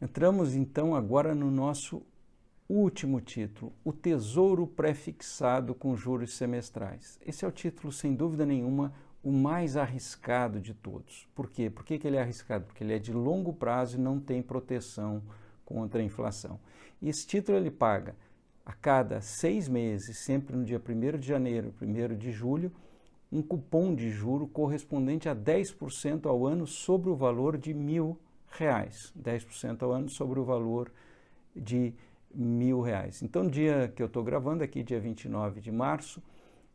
Entramos então agora no nosso último título, o Tesouro Prefixado com Juros Semestrais. Esse é o título, sem dúvida nenhuma, o mais arriscado de todos. Por quê? Por que ele é arriscado? Porque ele é de longo prazo e não tem proteção contra a inflação. E esse título ele paga a cada 6 meses, sempre no dia 1º de janeiro, 1º de julho, um cupom de juro correspondente a 10% ao ano sobre o valor de R$1.000. 10% ao ano sobre o valor de R$1.000. Então, no dia que eu estou gravando aqui, dia 29 de março,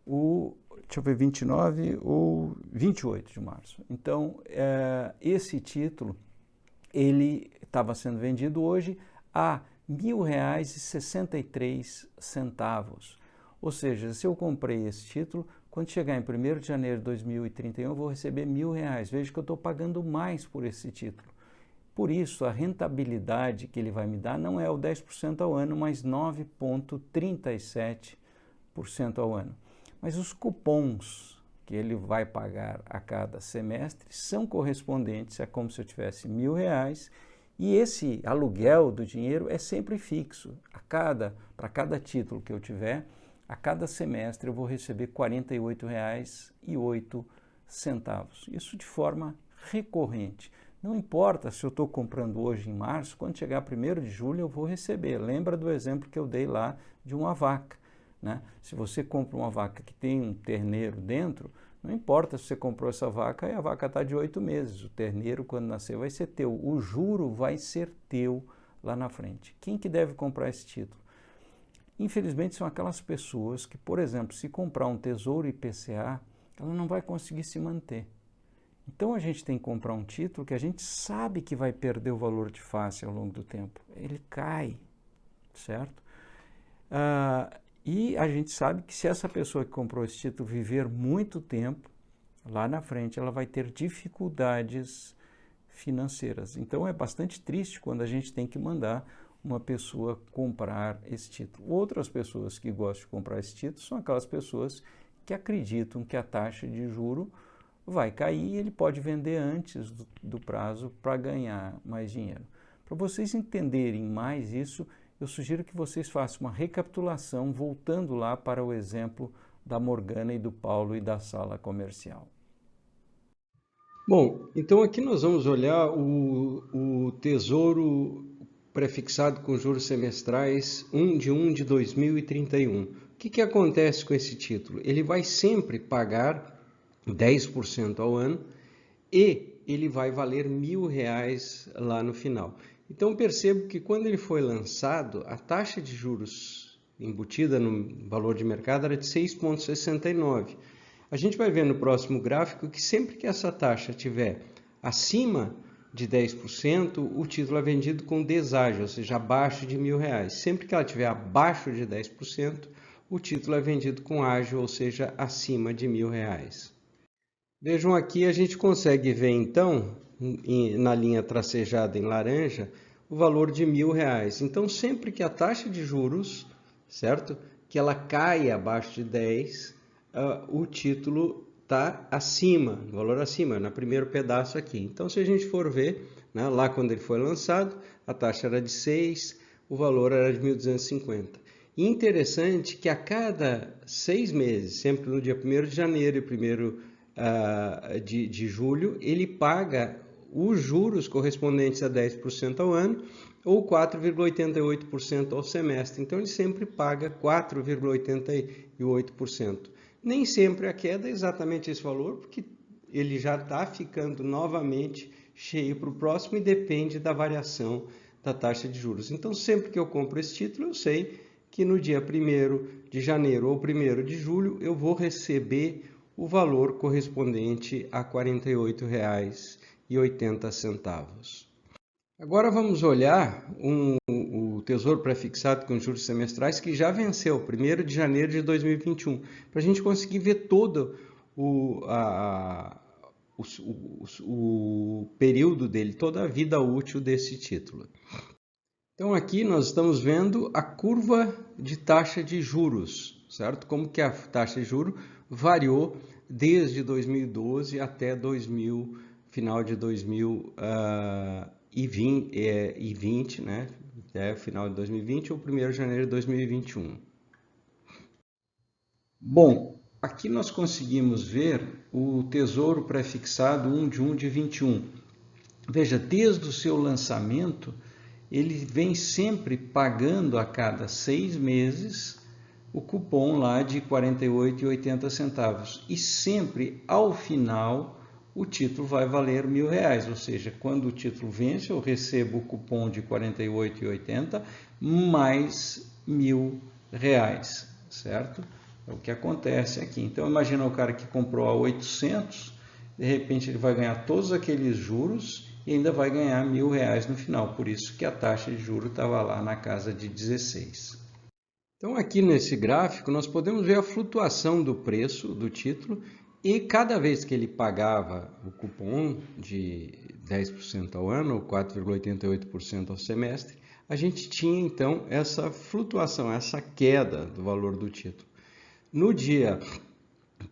deixa eu ver, 29 ou 28 de março. Então, esse título, ele estava sendo vendido hoje a R$1.000,63. Ou seja, se eu comprei esse título, quando chegar em 1º de janeiro de 2031, eu vou receber R$1.000. Veja que eu estou pagando mais por esse título. Por isso, a rentabilidade que ele vai me dar não é o 10% ao ano, mas 9,37% ao ano. Mas os cupons que ele vai pagar a cada semestre são correspondentes, é como se eu tivesse R$1.000, e esse aluguel do dinheiro é sempre fixo. Para cada título que eu tiver, a cada semestre eu vou receber R$ 48,08. Isso de forma recorrente. Não importa se eu estou comprando hoje em março, quando chegar 1º de julho eu vou receber. Lembra do exemplo que eu dei lá de uma vaca, né? Se você compra uma vaca que tem um terneiro dentro, não importa se você comprou essa vaca e a vaca está de 8 meses. O terneiro, quando nascer, vai ser teu. O juro vai ser teu lá na frente. Quem que deve comprar esse título? Infelizmente, são aquelas pessoas que, por exemplo, se comprar um Tesouro IPCA, ela não vai conseguir se manter. Então, a gente tem que comprar um título que a gente sabe que vai perder o valor de face ao longo do tempo. Ele cai, certo? E a gente sabe que se essa pessoa que comprou esse título viver muito tempo, lá na frente ela vai ter dificuldades financeiras. Então, é bastante triste quando a gente tem que mandar uma pessoa comprar esse título. Outras pessoas que gostam de comprar esse título são aquelas pessoas que acreditam que a taxa de juro vai cair e ele pode vender antes do prazo para ganhar mais dinheiro. Para vocês entenderem mais isso, eu sugiro que vocês façam uma recapitulação voltando lá para o exemplo da Morgana e do Paulo e da sala comercial. Bom, então aqui nós vamos olhar o Tesouro Prefixado com Juros Semestrais 1 de 2031. O que acontece com esse título? Ele vai sempre pagar 10% ao ano e ele vai valer R$1.000 lá no final. Então percebo que quando ele foi lançado, a taxa de juros embutida no valor de mercado era de 6,69. A gente vai ver no próximo gráfico que sempre que essa taxa estiver acima de 10%, o título é vendido com deságio, ou seja, abaixo de R$1.000. Sempre que ela estiver abaixo de 10%, o título é vendido com ágio, ou seja, acima de R$1.000. Vejam aqui, a gente consegue ver então, na linha tracejada em laranja, o valor de R$1.000. Então, sempre que a taxa de juros, certo? Que ela caia abaixo de 10, o título está acima, o valor acima, no primeiro pedaço aqui. Então, se a gente for ver, né, lá quando ele foi lançado, a taxa era de 6, o valor era de 1.250. E interessante que a cada 6 meses, sempre no dia 1º de janeiro e 1º de julho, ele paga os juros correspondentes a 10% ao ano ou 4,88% ao semestre. Então, ele sempre paga 4,88%. Nem sempre a queda é exatamente esse valor, porque ele já está ficando novamente cheio para o próximo e depende da variação da taxa de juros. Então, sempre que eu compro esse título, eu sei que no dia 1º de janeiro ou 1º de julho eu vou receber o valor correspondente a R$ 48,80. Agora vamos olhar o Tesouro Prefixado com Juros Semestrais que já venceu, 1º de janeiro de 2021, para a gente conseguir ver todo o período dele, toda a vida útil desse título. Então aqui nós estamos vendo a curva de taxa de juros, certo? Como que a taxa de juros variou desde 2012 até final de 2021. 2020, né? Até o final de 2020 ou 1º de janeiro de 2021. Bom, aqui nós conseguimos ver o Tesouro Prefixado 1 de 1 de 21. Veja, desde o seu lançamento, ele vem sempre pagando a cada 6 meses o cupom lá de R$ 48,80 e sempre ao final o título vai valer R$1.000, ou seja, quando o título vence eu recebo o cupom de R$ 48,80 mais R$1.000, certo? É o que acontece aqui. Então imagina o cara que comprou a 800, de repente ele vai ganhar todos aqueles juros e ainda vai ganhar R$1.000 no final, por isso que a taxa de juros estava lá na casa de 16. Então aqui nesse gráfico nós podemos ver a flutuação do preço do título e cada vez que ele pagava o cupom de 10% ao ano, ou 4,88% ao semestre, a gente tinha então essa flutuação, essa queda do valor do título. No dia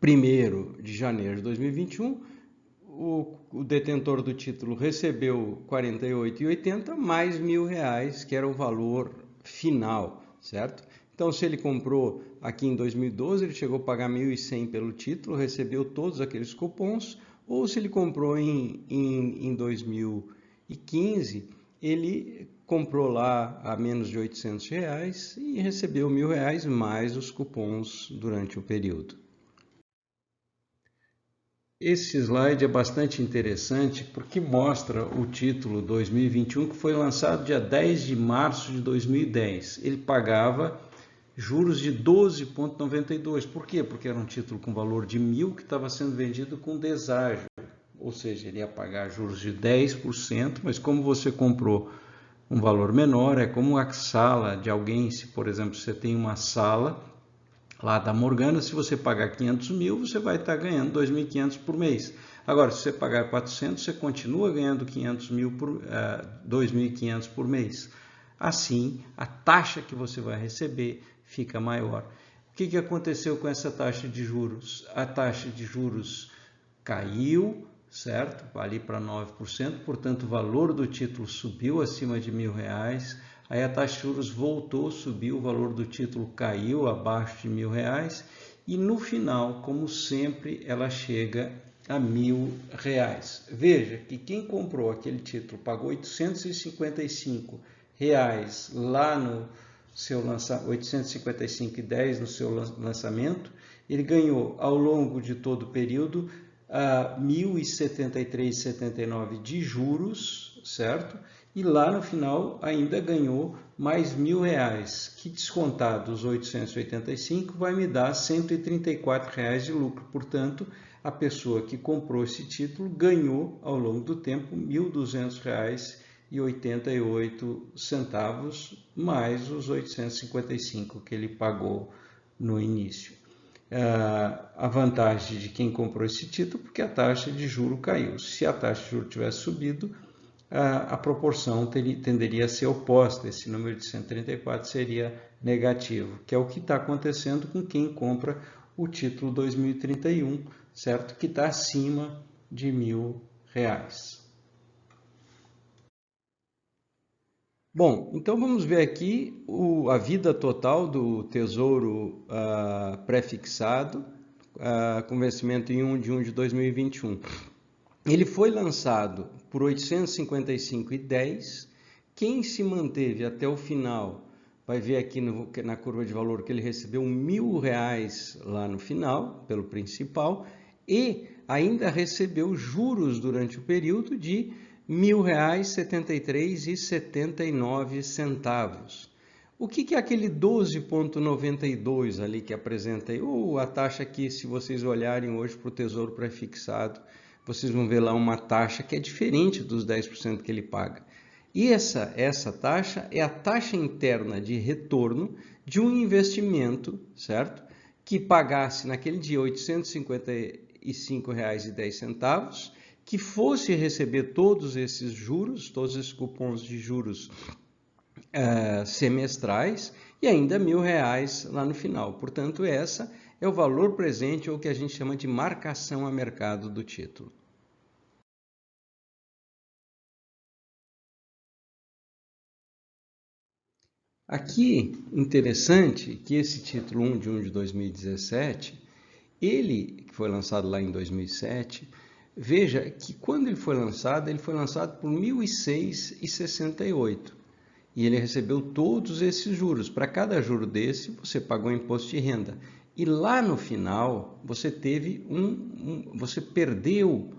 1º de janeiro de 2021, o detentor do título recebeu R$ 48,80 mais R$1.000, que era o valor final, certo? Então, se ele comprou aqui em 2012, ele chegou a pagar R$ 1.100 pelo título, recebeu todos aqueles cupons, ou se ele comprou em 2015, ele comprou lá a menos de R$800 e recebeu R$1.000 mais os cupons durante o período. Esse slide é bastante interessante porque mostra o título 2021 que foi lançado dia 10 de março de 2010. Ele pagava juros de 12,92. Por quê? Porque era um título com valor de 1.000 que estava sendo vendido com deságio. Ou seja, ele ia pagar juros de 10%, mas como você comprou um valor menor, é como a sala de alguém, se por exemplo você tem uma sala lá da Morgana, se você pagar 500 mil, você vai estar ganhando 2.500 por mês. Agora, se você pagar 400, você continua ganhando 2.500 por mês. Assim, a taxa que você vai receber fica maior. O que aconteceu com essa taxa de juros? A taxa de juros caiu, certo? Ali para 9%, portanto, o valor do título subiu acima de R$1.000. Aí a taxa de juros voltou, subiu, o valor do título caiu abaixo de R$1.000 e no final, como sempre, ela chega a R$1.000. Veja que quem comprou aquele título pagou R$855 lá no seu lançamento, 855,10 no seu lançamento, ele ganhou ao longo de todo o período R$ 1.073,79 de juros, certo? E lá no final ainda ganhou mais R$1.000, que descontado os 885 vai me dar R$134 de lucro. Portanto, a pessoa que comprou esse título ganhou ao longo do tempo R$1.200,88 mais os 855 que ele pagou no início. A vantagem de quem comprou esse título, porque a taxa de juro caiu. Se a taxa de juro tivesse subido, a proporção tenderia a ser oposta, esse número de 134 seria negativo, que é o que está acontecendo com quem compra o título 2031, certo? Que está acima de R$1.000. Bom, então vamos ver aqui a vida total do Tesouro prefixado, com vencimento em 1 de 1 de 2021. Ele foi lançado por R$ 855,10. Quem se manteve até o final vai ver aqui na curva de valor que ele recebeu R$1.000 lá no final, pelo principal, e ainda recebeu juros durante o período de R$1.073,79. O que é aquele 12,92 ali que apresenta aí? A taxa aqui, se vocês olharem hoje para o Tesouro Prefixado, vocês vão ver lá uma taxa que é diferente dos 10% que ele paga. E essa taxa é a taxa interna de retorno de um investimento, certo? Que pagasse naquele dia R$ 855,10, que fosse receber todos esses juros, todos esses cupons de juros semestrais e ainda R$1.000 lá no final. Portanto, essa é o valor presente ou o que a gente chama de marcação a mercado do título. Aqui, interessante que esse título 1 de 1 de 2017, ele, que foi lançado lá em 2007, veja que quando ele foi lançado por R$ 1.006,68. E ele recebeu todos esses juros. Para cada juro desse, você pagou imposto de renda. E lá no final, você teve você perdeu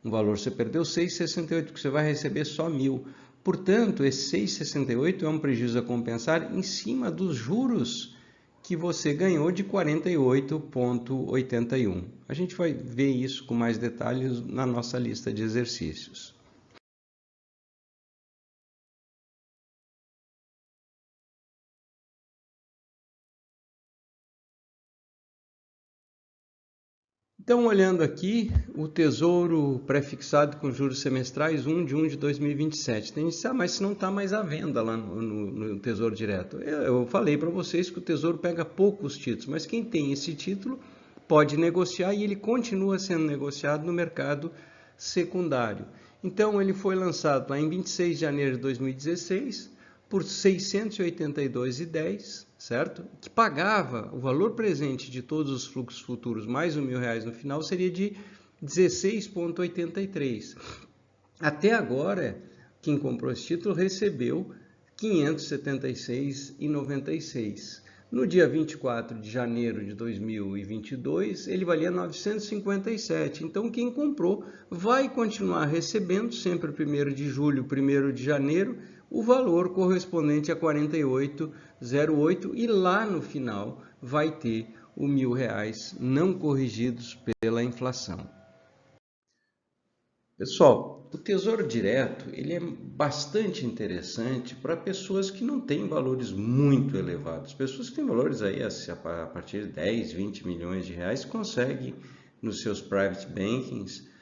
um valor, você perdeu 6,68, porque você vai receber só 1.000. Portanto, esse 6,68 é um prejuízo a compensar em cima dos juros que você ganhou de 48,81. A gente vai ver isso com mais detalhes na nossa lista de exercícios. Então, olhando aqui, o Tesouro pré-fixado com juros semestrais 1 de 1 de 2027. Tem gente que mas se não está mais à venda lá no Tesouro Direto. Eu falei para vocês que o Tesouro pega poucos títulos, mas quem tem esse título pode negociar e ele continua sendo negociado no mercado secundário. Então, ele foi lançado lá em 26 de janeiro de 2016 por R$ 682,10, certo? Que pagava o valor presente de todos os fluxos futuros mais R$ 1.000 no final seria de 16,83. Até agora, quem comprou esse título recebeu R$ 576,96. No dia 24 de janeiro de 2022, ele valia 957. Então, quem comprou vai continuar recebendo, sempre 1º de julho, 1º de janeiro, o valor correspondente a 48,08 e lá no final vai ter os R$ 1.000 não corrigidos pela inflação. Pessoal, o Tesouro Direto ele é bastante interessante para pessoas que não têm valores muito elevados. Pessoas que têm valores aí a partir de 10, 20 milhões de reais conseguem nos seus private bankings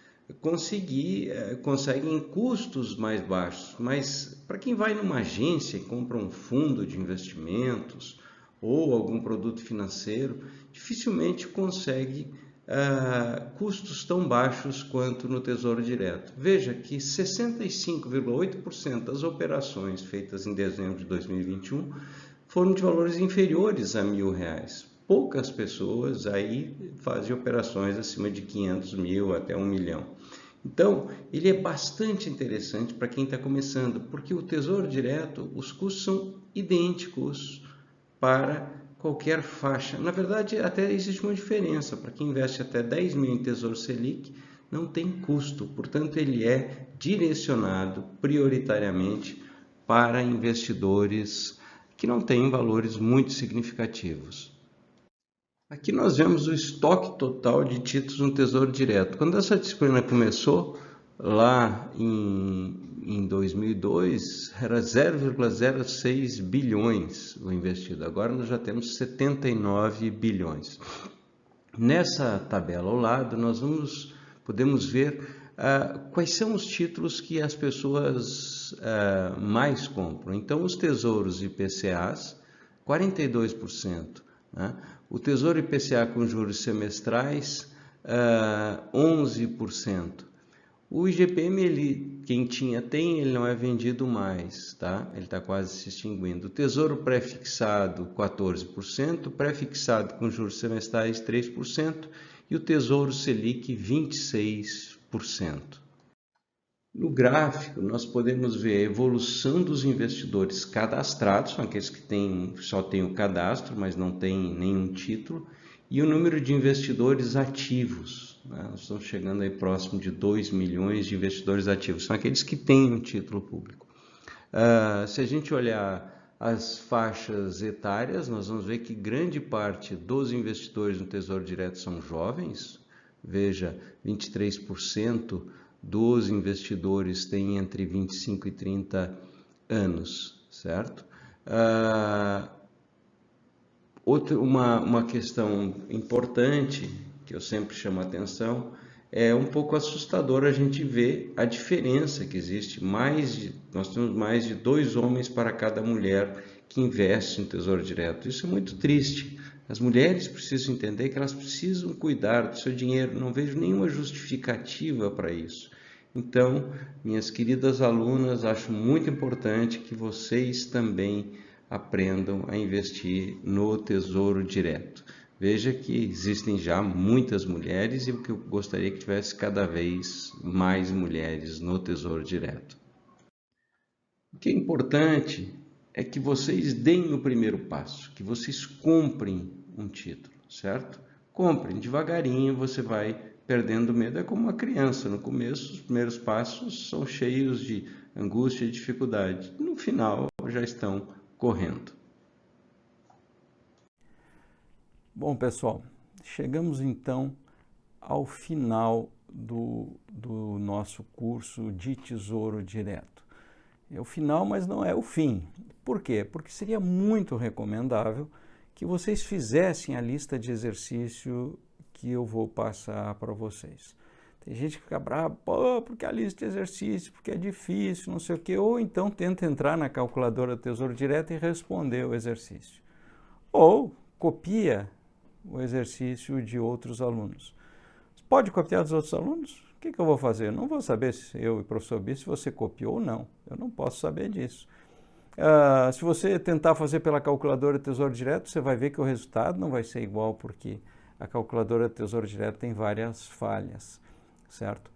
conseguem custos mais baixos. Mas para quem vai numa agência e compra um fundo de investimentos ou algum produto financeiro, dificilmente consegue custos tão baixos quanto no Tesouro Direto. Veja que 65,8% das operações feitas em dezembro de 2021 foram de valores inferiores a R$ 1.000. Poucas pessoas aí fazem operações acima de 500 mil até 1 milhão. Então, ele é bastante interessante para quem está começando, porque o Tesouro Direto, os custos são idênticos para qualquer faixa. Na verdade, até existe uma diferença. Para quem investe até 10 mil em Tesouro Selic, não tem custo. Portanto, ele é direcionado prioritariamente para investidores que não têm valores muito significativos. Aqui nós vemos o estoque total de títulos no Tesouro Direto. Quando essa disciplina começou, lá em 2002, era 0,06 bilhões o investido. Agora nós já temos 79 bilhões. Nessa tabela ao lado, nós podemos ver quais são os títulos que as pessoas mais compram. Então, os tesouros IPCAs, 42%. Né? O Tesouro IPCA com juros semestrais, 11%. O IGPM, quem tem, ele não é vendido mais, tá? Ele está quase se extinguindo. O Tesouro pré-fixado, 14%, pré-fixado com juros semestrais, 3%, e o Tesouro Selic, 26%. No gráfico, nós podemos ver a evolução dos investidores cadastrados, são aqueles que só têm o cadastro, mas não têm nenhum título, e o número de investidores ativos. Né? Nós estamos chegando aí próximo de 2 milhões de investidores ativos, são aqueles que têm um título público. Se a gente olhar as faixas etárias, nós vamos ver que grande parte dos investidores no Tesouro Direto são jovens, veja, 23% dos investidores têm entre 25 e 30 anos, certo? Uma questão importante que eu sempre chamo a atenção é um pouco assustador a gente ver a diferença que existe. Nós temos mais de 2 homens para cada mulher que investe no Tesouro Direto. Isso é muito triste. As mulheres precisam entender que elas precisam cuidar do seu dinheiro. Não vejo nenhuma justificativa para isso. Então, minhas queridas alunas, acho muito importante que vocês também aprendam a investir no Tesouro Direto. Veja que existem já muitas mulheres e que eu gostaria que tivesse cada vez mais mulheres no Tesouro Direto. O que é importante é que vocês deem o primeiro passo, que vocês comprem um título, certo? Comprem devagarinho, você vai perdendo medo. É como uma criança, no começo os primeiros passos são cheios de angústia e dificuldade, no final já estão correndo. Bom, pessoal, chegamos então ao final do nosso curso de Tesouro Direto. É o final, mas não é o fim. Por quê? Porque seria muito recomendável que vocês fizessem a lista de exercício que eu vou passar para vocês. Tem gente que fica brava, porque a lista de exercício, porque é difícil, não sei o quê, ou então tenta entrar na calculadora do Tesouro Direto e responder o exercício. Ou copia o exercício de outros alunos. Pode copiar dos outros alunos? O que eu vou fazer? Eu não vou saber se eu e o professor Bis, se você copiou ou não. Eu não posso saber disso. Se você tentar fazer pela calculadora Tesouro Direto, você vai ver que o resultado não vai ser igual, porque a calculadora Tesouro Direto tem várias falhas, certo?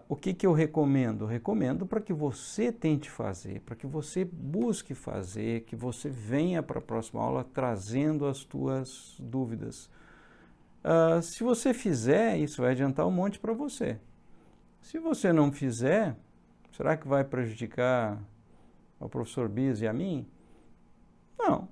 O que eu recomendo? Recomendo para que você tente fazer, para que você busque fazer, que você venha para a próxima aula trazendo as tuas dúvidas. Se você fizer, isso vai adiantar um monte para você. Se você não fizer, será que vai prejudicar ao professor Bis e a mim? Não,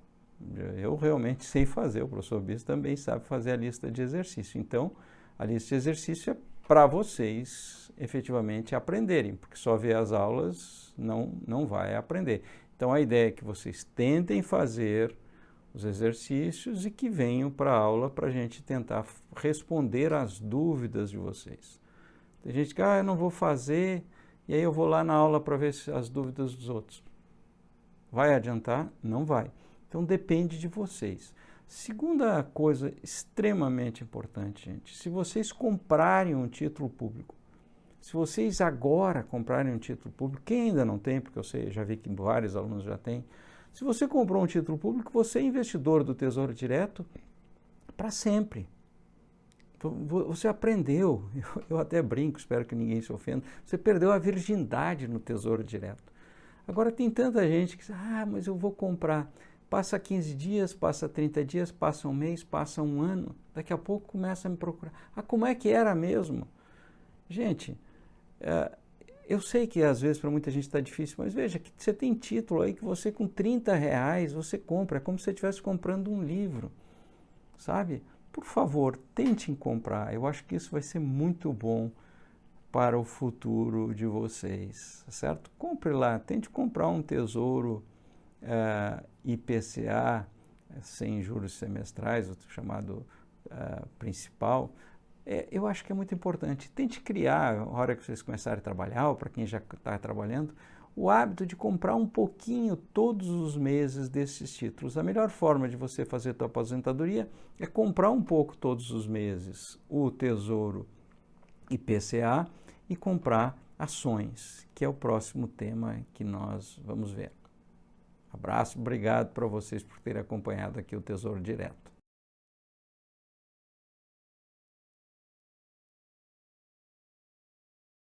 eu realmente sei fazer, o professor Bis também sabe fazer a lista de exercício. Então, a lista de exercício é para vocês efetivamente aprenderem, porque só ver as aulas não vai aprender. Então, a ideia é que vocês tentem fazer os exercícios e que venham para a aula para a gente tentar responder às dúvidas de vocês. Tem gente que, eu não vou fazer, e aí eu vou lá na aula para ver as dúvidas dos outros. Vai adiantar? Não vai. Então, depende de vocês. Segunda coisa extremamente importante, gente, se vocês comprarem um título público, se vocês agora comprarem um título público, quem ainda não tem, porque eu sei, já vi que vários alunos já têm, se você comprou um título público, você é investidor do Tesouro Direto para sempre. Você aprendeu, eu até brinco, espero que ninguém se ofenda, você perdeu a virgindade no Tesouro Direto. Agora tem tanta gente que diz, mas eu vou comprar. Passa 15 dias, passa 30 dias, passa um mês, passa um ano, daqui a pouco começa a me procurar. Como é que era mesmo? Gente, eu sei que às vezes para muita gente está difícil, mas veja que você tem título aí que você com R$30 você compra, é como se você estivesse comprando um livro, sabe? Por favor, tentem comprar, eu acho que isso vai ser muito bom para o futuro de vocês, certo? Compre lá, tente comprar um tesouro IPCA, sem juros semestrais, o chamado principal. Eu acho que é muito importante. Tente criar, na hora que vocês começarem a trabalhar, ou para quem já está trabalhando, o hábito de comprar um pouquinho todos os meses desses títulos. A melhor forma de você fazer a sua aposentadoria é comprar um pouco todos os meses o Tesouro IPCA e comprar ações, que é o próximo tema que nós vamos ver. Abraço, obrigado para vocês por terem acompanhado aqui o Tesouro Direto.